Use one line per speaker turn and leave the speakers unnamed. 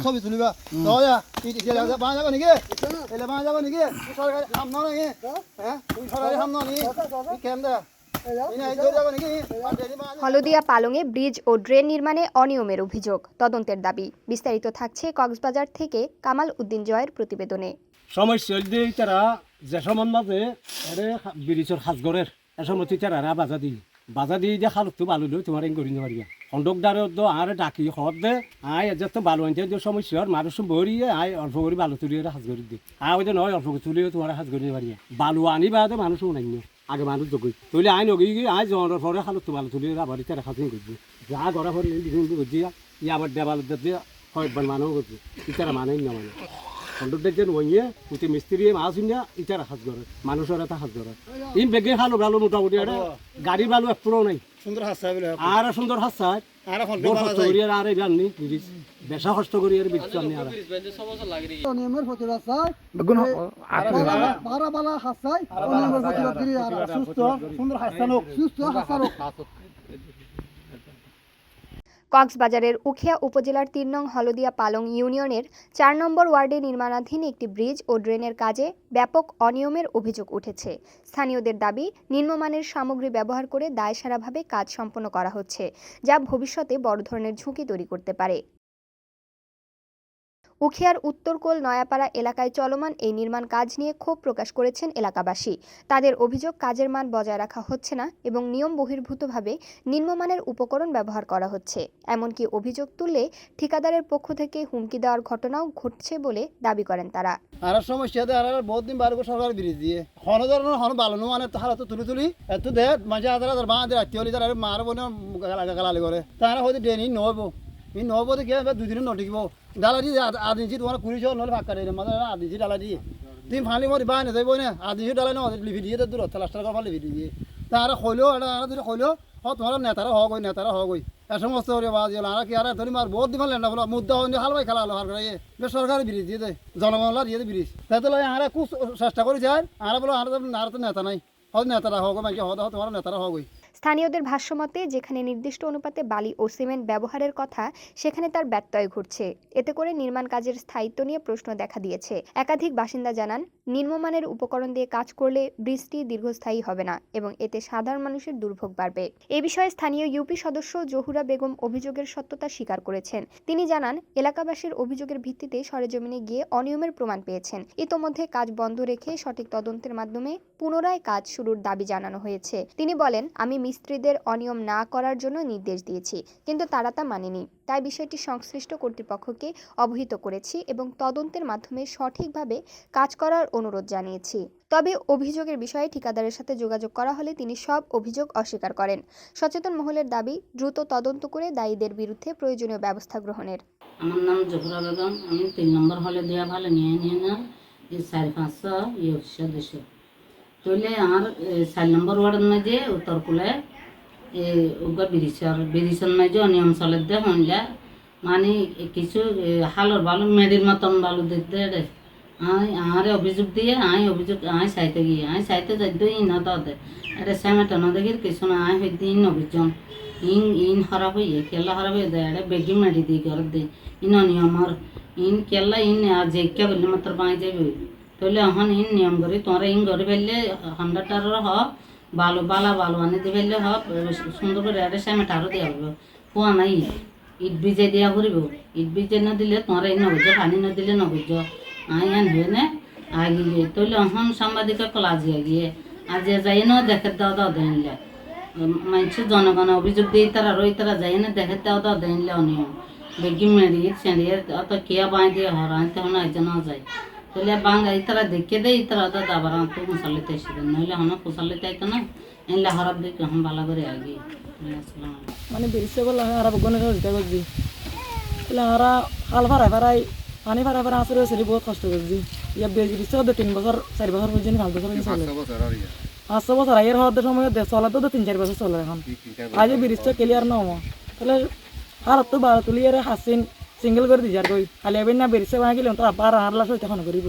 ছবি তুলিবা তো বাঁ যাবো নাকি এলে বাঁ যাবো নাকি সরকারি হাম ন নাকি হ্যাঁ তুমি সরকারি হাম নাকি কেন দা
হলদিয়া পালংয়ে ব্রিজ ও ড্রেন নির্মাণে অনিয়মের অভিযোগ, তদন্তের দাবি। বিস্তারিত থাকছে কক্সবাজার থেকে কামাল উদ্দিন জয়ের প্রতিবেদনে।
সমস্যা দিয়ে তারা যে সমান মাঝে ব্রিজের সাজগরের এসমতি তারা বাজা দিয়ে যে খালতো বালু লৈ তোমার করি পারিয়া খন্ডকদার আর ডাকি হদ দে আয় এত বালু আনতে যে সমস্যার মানুষ ভরিয়ে আয় অল্প করে বালু তুলিয়ে সাজ করে দিয়ে আয় ওই নয় অল্প তুলিয়ে তোমার সাজ করে পারিয়া বালু আনিবা মানুষ নাই আগে মানুষ জগই তৈলে আইন নগি আয় জনের পরে খালতো বালু তুলিয়ে আবার তারা খাজনি করছি যা গড়া পরে করছি ই আবার দেবাল দিয়ে কয়েকবার মানুষ করছে ইতারা মানেই না মানে খন্ডকদার যে নইয়ে উঠে মিস্ত্রি মাছ না ইতারা সাজ করে মানুষের এটা সাজ করে ইন বেগে খালো বালু মোটামুটি গাড়ির বালু একপুরও নাই
সুন্দর হাসা বলে
আর সুন্দর হাসায় আর এই জাননি বেশা কষ্ট করি আর বিচ্ছু আনি আর
নিয়মের প্রতিবাদ চাই বারা বালা হাসাই নিয়মের প্রতিবাদ করি আর সুস্থ সুন্দর হাসানো সুস্থ হাসানো।
কক্সবাজারের উখিয়া উপজেলার ৩ নং হলদিয়া পালং ইউনিয়নের ৪ নম্বর ওয়ার্ডে নির্মাণাধীন একটি ব্রিজ ও ড্রেনের কাজে ব্যাপক অনিয়মের অভিযোগ উঠেছে। স্থানীয়দের দাবি, নিম্নমানের সামগ্রী ব্যবহার করে দায়সারাভাবে কাজ সম্পন্ন করা হচ্ছে, যা ভবিষ্যতে বড় ধরনের ঝুঁকি তৈরি করতে পারে। উখিয়ার উত্তরকোল নয়াপাড়া এলাকায় চলমান এই নির্মাণ কাজ নিয়ে ক্ষোভ প্রকাশ করেছেন এলাকাবাসী। তাদের অভিযোগ, কাজের মান বজায় রাখা হচ্ছে না এবং নিয়ম বহির্ভূতভাবে নিম্নমানের উপকরণ ব্যবহার করা হচ্ছে। এমনকি অভিযোগ তুললে ঠিকাদারের পক্ষ থেকে হুমকি দেওয়ার ঘটনাও ঘটছে বলে দাবি করেন তারা।
আর সমস্যা আর বহুত দিন বার সরকার ব্রিজ দিয়ে হন ধরনের হন বালু মানে হালত তুলি এত দে মাঝে আদার বাঁ দিয়ে রাখতে হলে তারা মার বোন গালালি করে তারা হয়তো ডেনি নহবো এই নহবো দেখে দুদিনে নটিকব ডালা দিয়ে আধ ইঞ্চি তোমার 20 নহলে ফাঁকা দিয়ে মানে আধ ইঞ্চি ডালা দিয়ে তুমি ফালি মরি বাই না যাইব না আধ ইঞ্চি ডালা নয় লিভি দিয়ে দূর লাস্টার কথা লিভি দিয়ে তারা হইলেও যদি হইলেও তোমার নেতারা হগই এ সমস্ত বাজ আর কি আর ধরি মার বহুত দিন লেন্ডা বলো মুদ্রা হইনি হাল ভাই খেলা হলো হার করে সরকারি ব্রিজ দিয়ে দেয় জনগণলা দিয়ে ব্রিজ তাই তো আর খুব চেষ্টা করে যায় আর বলো আর তো নেতা নাই হয়তো নেতারা হগ মাইকে হদ তোমার নেতারা হগই।
স্থানীয়দের ভাষ্যমতে, যেখানে নির্দিষ্ট অনুপাতে বালি ও সিমেন্ট ব্যবহারের কথা সেখানে তার ব্যত্যয় ঘটছে। এতে করে নির্মাণ কাজের স্থায়িত্ব নিয়ে প্রশ্ন দেখা দিয়েছে। একাধিক বাসিন্দা জানান, নিম্নমানের উপকরণ দিয়ে কাজ করলে ব্রিজটি দীর্ঘস্থায়ী হবে না এবং এতে সাধারণ মানুষের দুর্ভোগ বাড়বে। এ বিষয়ে স্থানীয় ইউপি সদস্য জহুরা বেগম অভিযোগের সত্যতা স্বীকার করেছেন। তিনি জানান, এলাকাবাসীর অভিযোগের ভিত্তিতে সরেজমিনে গিয়ে অনিয়মের প্রমাণ পেয়েছেন। ইতোমধ্যে কাজ বন্ধ রেখে সঠিক তদন্তের মাধ্যমে পুনরায় কাজ শুরুর দাবি জানানো হয়েছে। তিনি বলেন, আমি মিস্ত্রিদের অনিয়ম না করার জন্য নির্দেশ দিয়েছি, কিন্তু তারা তা মানেনি। তাই বিষয়টি সংশ্লিষ্ট কর্তৃপক্ষকে অবহিত করেছি এবং তদন্তের মাধ্যমে সঠিকভাবে কাজ করার অনুরোধ জানিয়েছি। তবে অভিযোগের বিষয়ে ঠিকাদারের সাথে যোগাযোগ করা হলে তিনি সব অভিযোগ অস্বীকার করেন। সচেতন মহলের দাবি, দ্রুত তদন্ত করে দায়ীদের বিরুদ্ধে প্রয়োজনীয় ব্যবস্থা গ্রহণের।
আমার নাম জহুরা বেগম, আমি 3 নম্বর হলে দেওয়া ভালো নিয়ে না এই 4-500 সদস্য তৈলে আর 4 নম্বর ওয়ার্ডের মাঝে উত্তরকুলে ব্রিজের মাঝে অনিয়ম চলে দে হইলা মানে কিছু হালর বালু মেডির মতন বালু দেখতে আরে অভিযোগ দিয়ে আই চাইতে গিয়ে যাইতে ইন দে এটা সেমেটা না দেখি কিছু না আই হইতে ইন অভিযোগ ইন খারাপ হইয়ে কেলা খারাপ হয়ে দেয় এটা বেগি মেডি দিয়ে করে দে ইন অনিয়মর ইন কেলা ইন আর জেকা বললে মাত্র পাই যাবে তাহলে এখন ইন নিয়ম করি তোমরা ইন করে ফেললে 100টার হ বালু বালু আনি দিয়ে ফেললে হ সুন্দর করে এটা সেমেটা আরও দেওয়া হবে কুয়া নাই ইট ভিজে দেওয়া করিব ইট ভিজে না দিলে তোমরা ইন নবুঝ পানি না দিলে নবুঝ আই আন হয়ে নে আগিয়ে তাহলে এখন সাংবাদিকা কল আজিয়ে যাই না দেখে দাও দেনলে মানুষের জনগণ অভিযোগ দিয়ে তারা রই তারা যাই না দেখে দাও দেনলে অনিয়ম বেগি মেরিয়ে ছেড়িয়ে অত কেয়া বাঁই দিয়ে হরাই তখন একজন যায় তাহলে বাংলা তারা দেখে দেয় তারা তো আবার তো মশালিতে এসে দেন নইলে হন মশালিতে আইতো না এনলে হরাব দিকে এখন ভালো করে আগিয়ে
মানে বেরিয়ে বললে আর বগনে দিতে করছি তাহলে আর হাল ফারাই পানি ফারাই আসলে ছেলে বহুত কষ্ট করছি ইয়া বেরিয়ে 3 বছর 4 বছর পর্যন্ত 5 বছর চলে 5 বছর আগের হওয়ার সময় চলা তো 3-4 বছর চলে এখন আজ ব্রিজটা ক্লিয়ার না হবো তাহলে আর তো বারো তুলি আর হাসিন সিঙ্গেল করে দিয়ে যার কই খালি এবার না বেরিয়ে ভাঙিলে তো আবার হারলা সইতে এখন করিব।